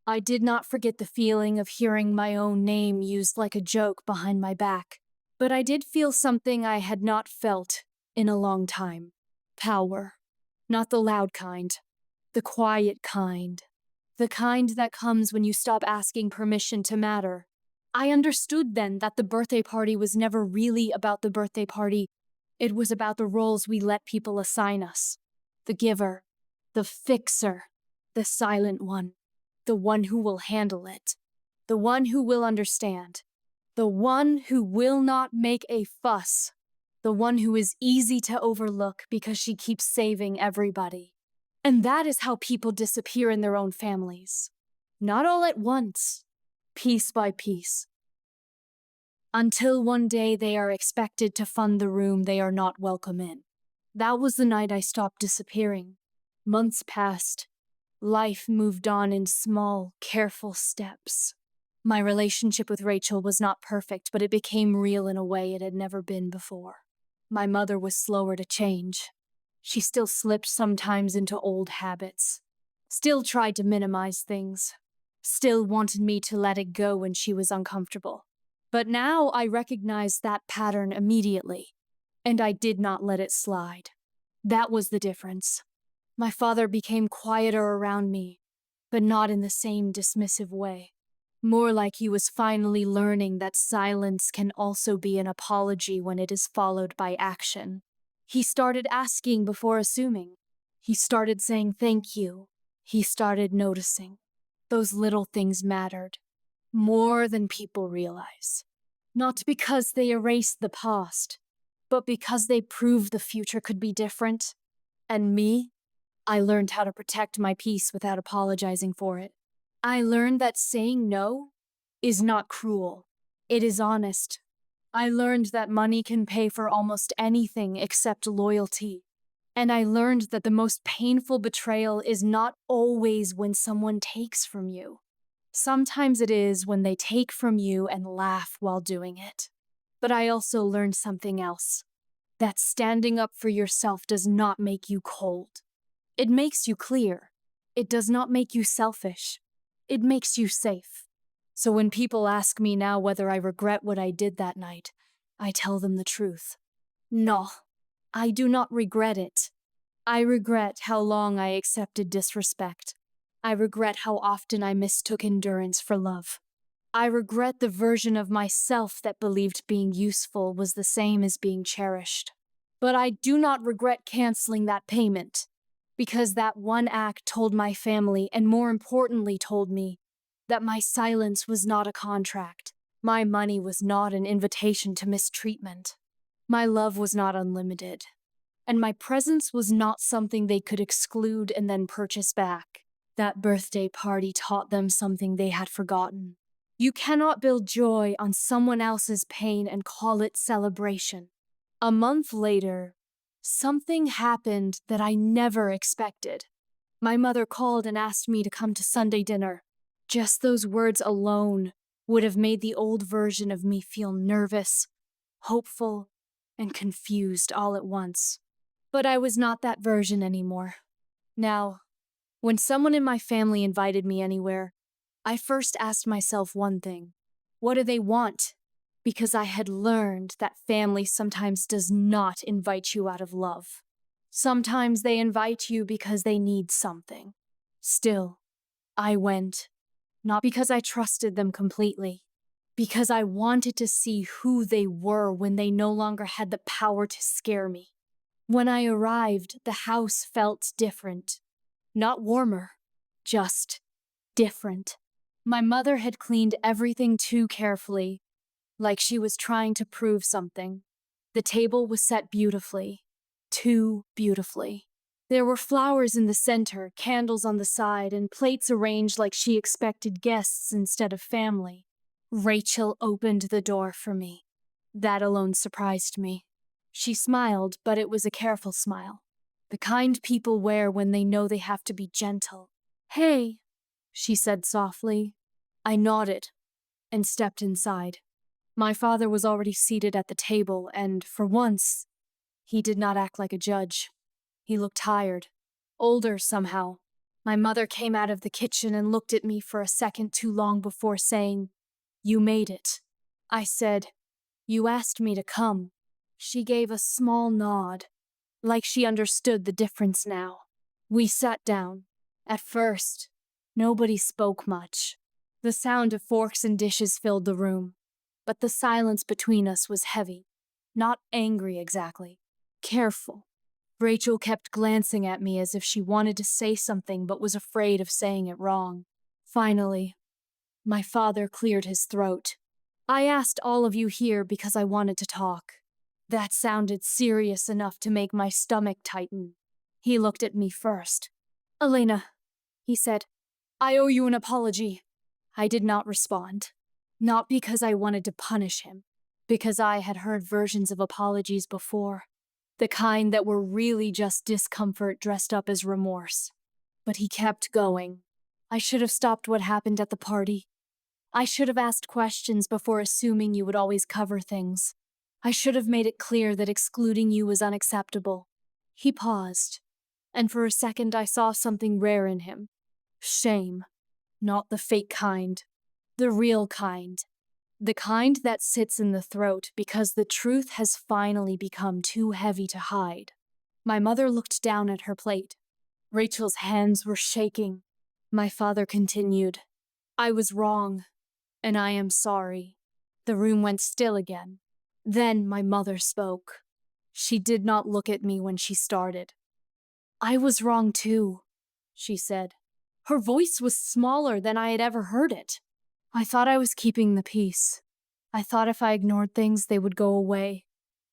I did not forget the feeling of hearing my own name used like a joke behind my back. But I did feel something I had not felt in a long time. Power. Not the loud kind. The quiet kind. The kind that comes when you stop asking permission to matter. I understood then that the birthday party was never really about the birthday party. It was about the roles we let people assign us. The giver, the fixer, the silent one, the one who will handle it, the one who will understand, the one who will not make a fuss, the one who is easy to overlook because she keeps saving everybody. And that is how people disappear in their own families. Not all at once, piece by piece. Until one day they are expected to fund the room they are not welcome in. That was the night I stopped disappearing. Months passed. Life moved on in small, careful steps. My relationship with Rachel was not perfect, but it became real in a way it had never been before. My mother was slower to change. She still slipped sometimes into old habits. Still tried to minimize things. Still wanted me to let it go when she was uncomfortable. But now I recognized that pattern immediately, and I did not let it slide. That was the difference. My father became quieter around me, but not in the same dismissive way. More like he was finally learning that silence can also be an apology when it is followed by action. He started asking before assuming. He started saying thank you. He started noticing. Those little things mattered. More than people realize. Not because they erased the past, but because they proved the future could be different. And me, I learned how to protect my peace without apologizing for it. I learned that saying no is not cruel. It is honest. I learned that money can pay for almost anything except loyalty. And I learned that the most painful betrayal is not always when someone takes from you. Sometimes it is when they take from you and laugh while doing it. But I also learned something else. That standing up for yourself does not make you cold. It makes you clear. It does not make you selfish. It makes you safe. So when people ask me now whether I regret what I did that night, I tell them the truth. No, I do not regret it. I regret how long I accepted disrespect. I regret how often I mistook endurance for love. I regret the version of myself that believed being useful was the same as being cherished. But I do not regret canceling that payment, because that one act told my family, and more importantly told me, that my silence was not a contract. My money was not an invitation to mistreatment. My love was not unlimited. And my presence was not something they could exclude and then purchase back. That birthday party taught them something they had forgotten. You cannot build joy on someone else's pain and call it celebration. A month later, something happened that I never expected. My mother called and asked me to come to Sunday dinner. Just those words alone would have made the old version of me feel nervous, hopeful, and confused all at once. But I was not that version anymore. Now, when someone in my family invited me anywhere, I first asked myself one thing. What do they want? Because I had learned that family sometimes does not invite you out of love. Sometimes they invite you because they need something. Still, I went, not because I trusted them completely, because I wanted to see who they were when they no longer had the power to scare me. When I arrived, the house felt different. Not warmer, just different. My mother had cleaned everything too carefully, like she was trying to prove something. The table was set beautifully, too beautifully. There were flowers in the center, candles on the side, and plates arranged like she expected guests instead of family. Rachel opened the door for me. That alone surprised me. She smiled, but it was a careful smile. The kind people wear when they know they have to be gentle. Hey, she said softly. I nodded and stepped inside. My father was already seated at the table, and for once, he did not act like a judge. He looked tired, older somehow. My mother came out of the kitchen and looked at me for a second too long before saying, "You made it." I said, "You asked me to come." She gave a small nod, like she understood the difference now. We sat down. At first, nobody spoke much. The sound of forks and dishes filled the room, but the silence between us was heavy. Not angry exactly, careful. Rachel kept glancing at me as if she wanted to say something but was afraid of saying it wrong. Finally, my father cleared his throat. I asked all of you here because I wanted to talk. That sounded serious enough to make my stomach tighten. He looked at me first. Elena, he said, I owe you an apology. I did not respond. Not because I wanted to punish him, because I had heard versions of apologies before. The kind that were really just discomfort dressed up as remorse. But he kept going. I should have stopped what happened at the party. I should have asked questions before assuming you would always cover things. I should have made it clear that excluding you was unacceptable. He paused, and for a second I saw something rare in him. Shame. Not the fake kind. The real kind. The kind that sits in the throat because the truth has finally become too heavy to hide. My mother looked down at her plate. Rachel's hands were shaking. My father continued, I was wrong, and I am sorry. The room went still again. Then my mother spoke. She did not look at me when she started. I was wrong too, she said. Her voice was smaller than I had ever heard it. I thought I was keeping the peace. I thought if I ignored things, they would go away.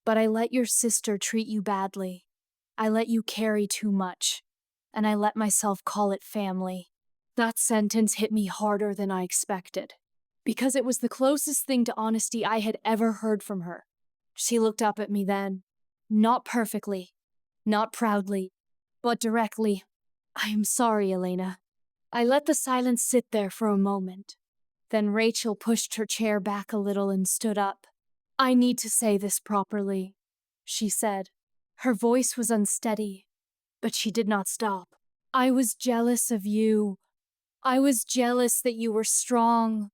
But I let your sister treat you badly. I let you carry too much. And I let myself call it family. That sentence hit me harder than I expected. Because it was the closest thing to honesty I had ever heard from her. She looked up at me then. Not perfectly. Not proudly. But directly. I am sorry, Elena. I let the silence sit there for a moment. Then Rachel pushed her chair back a little and stood up. I need to say this properly, she said. Her voice was unsteady, but she did not stop. I was jealous of you. I was jealous that you were strong.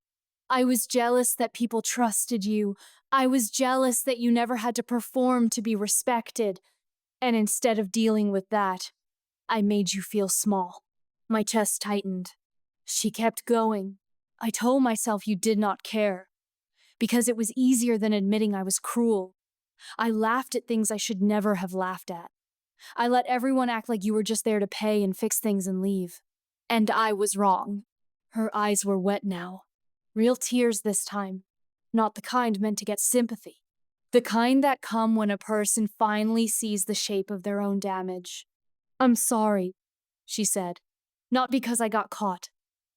I was jealous that people trusted you. I was jealous that you never had to perform to be respected. And instead of dealing with that, I made you feel small. My chest tightened. She kept going. I told myself you did not care, because it was easier than admitting I was cruel. I laughed at things I should never have laughed at. I let everyone act like you were just there to pay and fix things and leave. And I was wrong. Her eyes were wet now. Real tears this time. Not the kind meant to get sympathy. The kind that come when a person finally sees the shape of their own damage. I'm sorry, she said. Not because I got caught.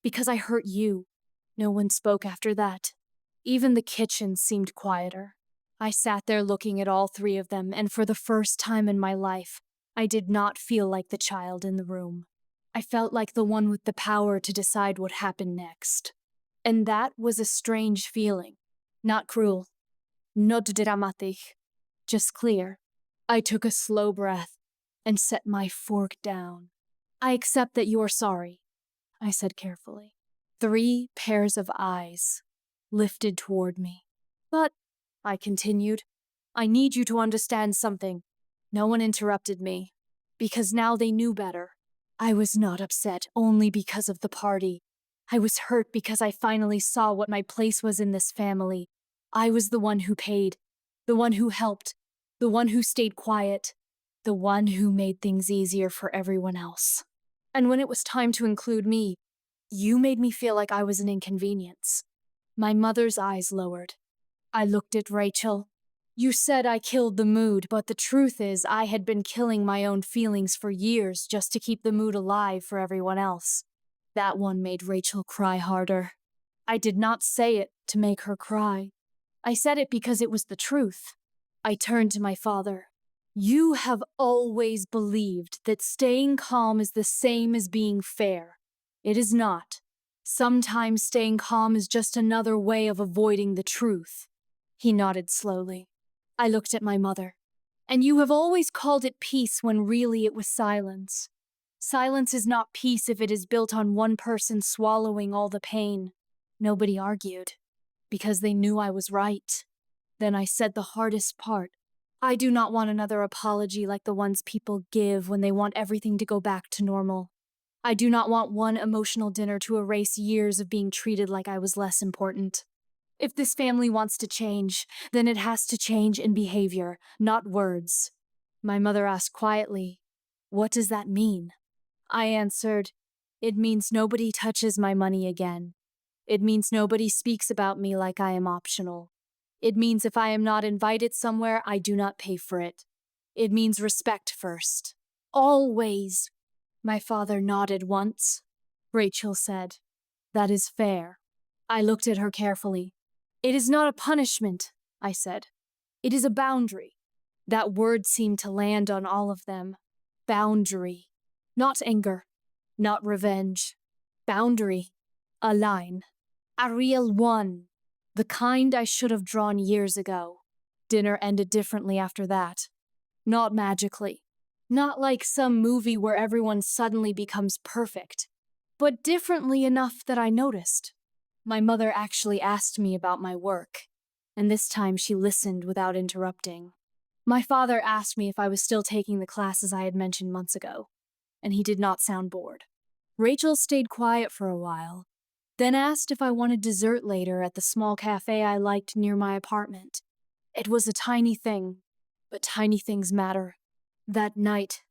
Because I hurt you. No one spoke after that. Even the kitchen seemed quieter. I sat there looking at all three of them, and for the first time in my life, I did not feel like the child in the room. I felt like the one with the power to decide what happened next. And that was a strange feeling. Not cruel. Not dramatic. Just clear. I took a slow breath and set my fork down. I accept that you are sorry, I said carefully. 3 pairs of eyes lifted toward me. But, I continued, I need you to understand something. No one interrupted me, because now they knew better. I was not upset only because of the party. I was hurt because I finally saw what my place was in this family. I was the one who paid, the one who helped, the one who stayed quiet, the one who made things easier for everyone else. And when it was time to include me, you made me feel like I was an inconvenience. My mother's eyes lowered. I looked at Rachel. You said I killed the mood, but the truth is I had been killing my own feelings for years just to keep the mood alive for everyone else. That one made Rachel cry harder. I did not say it to make her cry. I said it because it was the truth. I turned to my father. You have always believed that staying calm is the same as being fair. It is not. Sometimes staying calm is just another way of avoiding the truth. He nodded slowly. I looked at my mother. And you have always called it peace when really it was silence. Silence is not peace if it is built on one person swallowing all the pain. Nobody argued, because they knew I was right. Then I said the hardest part. I do not want another apology like the ones people give when they want everything to go back to normal. I do not want one emotional dinner to erase years of being treated like I was less important. If this family wants to change, then it has to change in behavior, not words. My mother asked quietly, "What does that mean?" I answered, "It means nobody touches my money again. It means nobody speaks about me like I am optional. It means if I am not invited somewhere, I do not pay for it. It means respect first. Always." My father nodded once. Rachel said, "That is fair." I looked at her carefully. "It is not a punishment," I said. "It is a boundary." That word seemed to land on all of them. Boundary. Not anger. Not revenge. Boundary. A line. A real one. The kind I should have drawn years ago. Dinner ended differently after that. Not magically. Not like some movie where everyone suddenly becomes perfect. But differently enough that I noticed. My mother actually asked me about my work, and this time she listened without interrupting. My father asked me if I was still taking the classes I had mentioned months ago, and he did not sound bored. Rachel stayed quiet for a while, then asked if I wanted dessert later at the small cafe I liked near my apartment. It was a tiny thing, but tiny things matter. That night,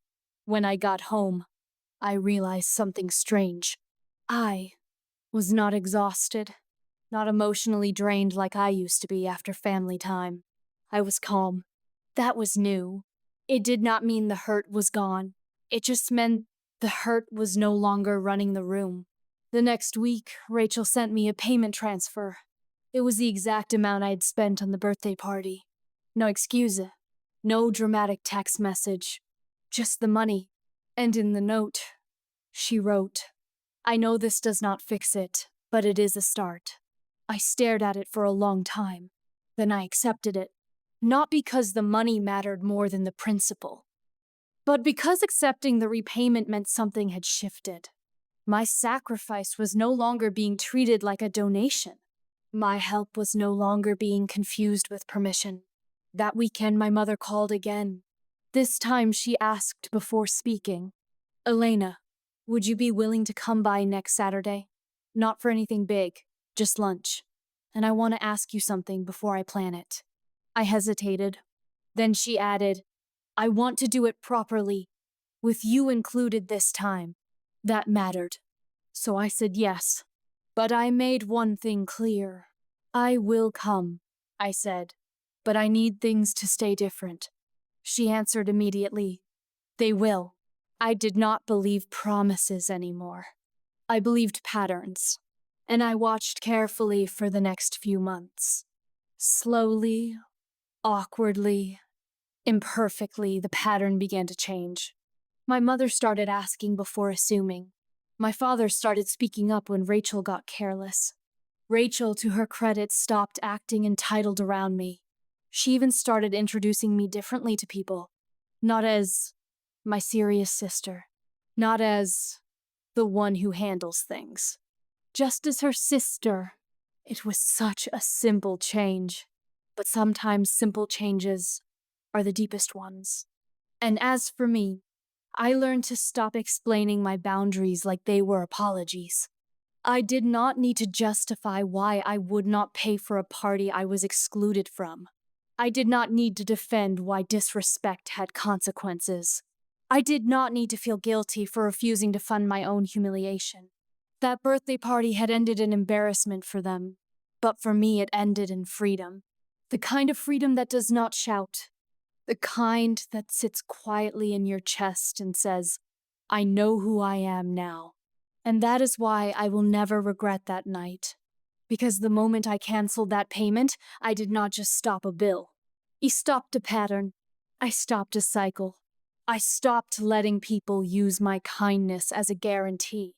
when I got home, I realized something strange. I was not exhausted, not emotionally drained like I used to be after family time. I was calm. That was new. It did not mean the hurt was gone. It just meant the hurt was no longer running the room. The next week, Rachel sent me a payment transfer. It was the exact amount I had spent on the birthday party. No excuse, no dramatic text message, just the money. And in the note, she wrote, "I know this does not fix it, but it is a start." I stared at it for a long time. Then I accepted it. Not because the money mattered more than the principle, but because accepting the repayment meant something had shifted. My sacrifice was no longer being treated like a donation. My help was no longer being confused with permission. That weekend, my mother called again. This time she asked before speaking, "Elena, would you be willing to come by next Saturday? Not for anything big, just lunch. And I want to ask you something before I plan it." I hesitated. Then she added, "I want to do it properly, with you included this time." That mattered. So I said yes. But I made one thing clear. "I will come," I said, "but I need things to stay different." She answered immediately, "They will." I did not believe promises anymore. I believed patterns, and I watched carefully for the next few months. Slowly, awkwardly, imperfectly, the pattern began to change. My mother started asking before assuming. My father started speaking up when Rachel got careless. Rachel, to her credit, stopped acting entitled around me. She even started introducing me differently to people. Not as my serious sister. Not as the one who handles things. Just as her sister. It was such a simple change. But sometimes simple changes are the deepest ones. And as for me, I learned to stop explaining my boundaries like they were apologies. I did not need to justify why I would not pay for a party I was excluded from. I did not need to defend why disrespect had consequences. I did not need to feel guilty for refusing to fund my own humiliation. That birthday party had ended in embarrassment for them, but for me it ended in freedom. The kind of freedom that does not shout. The kind that sits quietly in your chest and says, "I know who I am now." And that is why I will never regret that night. Because the moment I canceled that payment, I did not just stop a bill. I stopped a pattern. I stopped a cycle. I stopped letting people use my kindness as a guarantee.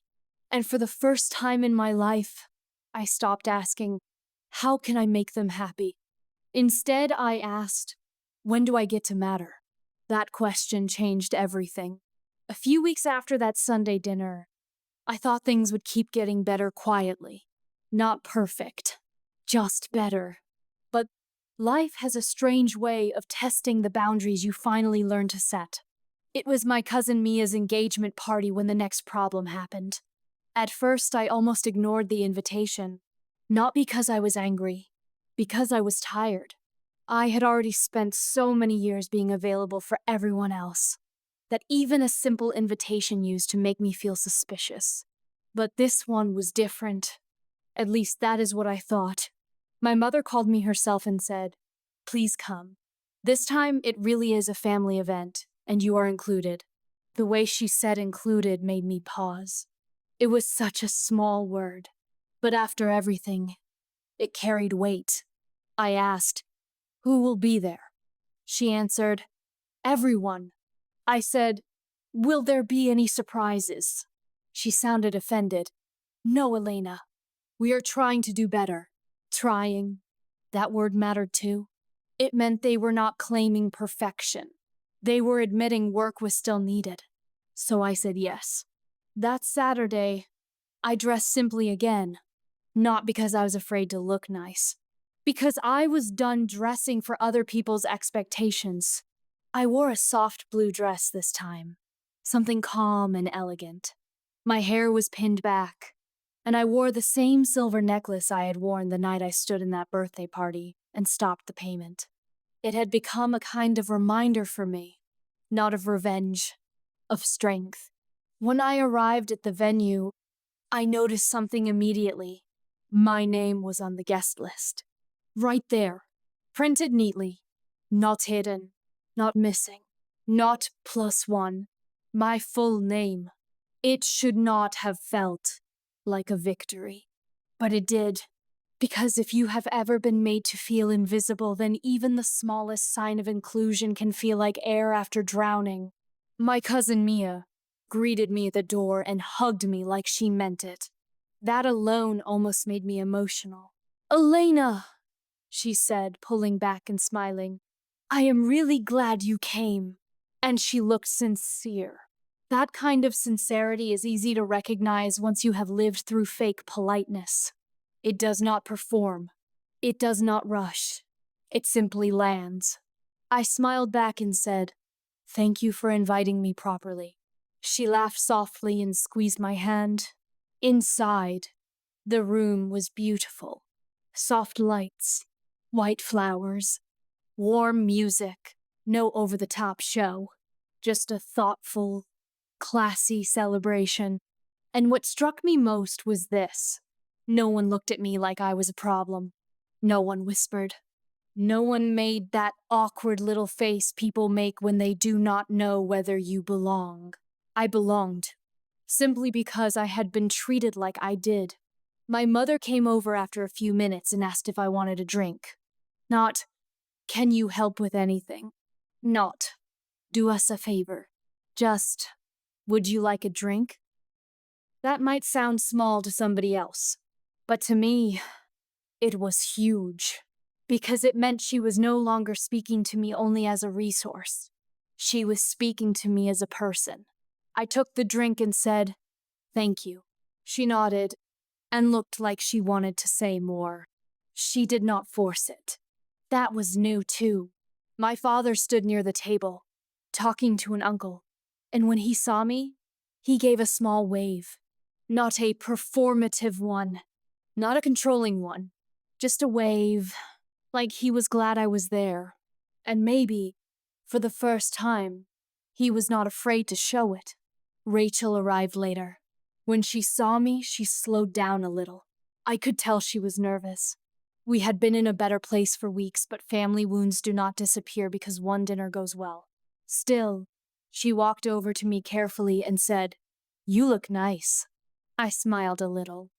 And for the first time in my life, I stopped asking, how can I make them happy? Instead, I asked, when do I get to matter? That question changed everything. A few weeks after that Sunday dinner, I thought things would keep getting better quietly. Not perfect, just better. But life has a strange way of testing the boundaries you finally learn to set. It was my cousin Mia's engagement party when the next problem happened. At first, I almost ignored the invitation. Not because I was angry, because I was tired. I had already spent so many years being available for everyone else that even a simple invitation used to make me feel suspicious. But this one was different. At least that is what I thought. My mother called me herself and said, "Please come. This time it really is a family event, and you are included." The way she said included made me pause. It was such a small word, but after everything, it carried weight. I asked, "Who will be there?" She answered, "Everyone." I said, "Will there be any surprises?" She sounded offended. "No, Elena. We are trying to do better." Trying. That word mattered too. It meant they were not claiming perfection. They were admitting work was still needed. So I said yes. That Saturday, I dressed simply again. Not because I was afraid to look nice. Because I was done dressing for other people's expectations. I wore a soft blue dress this time. Something calm and elegant. My hair was pinned back, and I wore the same silver necklace I had worn the night I stood in that birthday party and stopped the payment. It had become a kind of reminder for me, not of revenge, of strength. When I arrived at the venue, I noticed something immediately. My name was on the guest list. Right there, printed neatly, not hidden, not missing, not +1. My full name. It should not have felt like a victory. But it did. Because if you have ever been made to feel invisible, then even the smallest sign of inclusion can feel like air after drowning. My cousin Mia greeted me at the door and hugged me like she meant it. That alone almost made me emotional. "Elena," she said, pulling back and smiling. "I am really glad you came." And she looked sincere. That kind of sincerity is easy to recognize once you have lived through fake politeness. It does not perform. It does not rush. It simply lands. I smiled back and said, "Thank you for inviting me properly." She laughed softly and squeezed my hand. Inside, the room was beautiful. Soft lights, white flowers, warm music, no over-the-top show. Just a thoughtful, classy celebration. And what struck me most was this. No one looked at me like I was a problem. No one whispered. No one made that awkward little face people make when they do not know whether you belong. I belonged, simply because I had been treated like I did. My mother came over after a few minutes and asked if I wanted a drink. Not, "Can you help with anything?" Not, "Do us a favor." Just, "Would you like a drink?" That might sound small to somebody else, but to me, it was huge. Because it meant she was no longer speaking to me only as a resource. She was speaking to me as a person. I took the drink and said, "Thank you." She nodded and looked like she wanted to say more. She did not force it. That was new too. My father stood near the table, talking to an uncle, and when he saw me, he gave a small wave. Not a performative one, not a controlling one, just a wave, like he was glad I was there. And maybe, for the first time, he was not afraid to show it. Rachel arrived later. When she saw me, she slowed down a little. I could tell she was nervous. We had been in a better place for weeks, but family wounds do not disappear because one dinner goes well. Still, she walked over to me carefully and said, "You look nice." I smiled a little.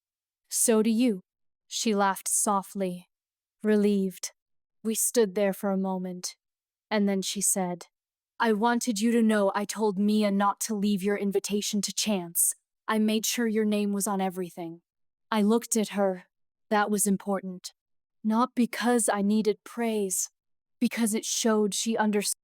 "So do you." She laughed softly, relieved. We stood there for a moment, and then she said, "I wanted you to know I told Mia not to leave your invitation to chance. I made sure your name was on everything. I looked at her. That was important. Not because I needed praise, because it showed she understood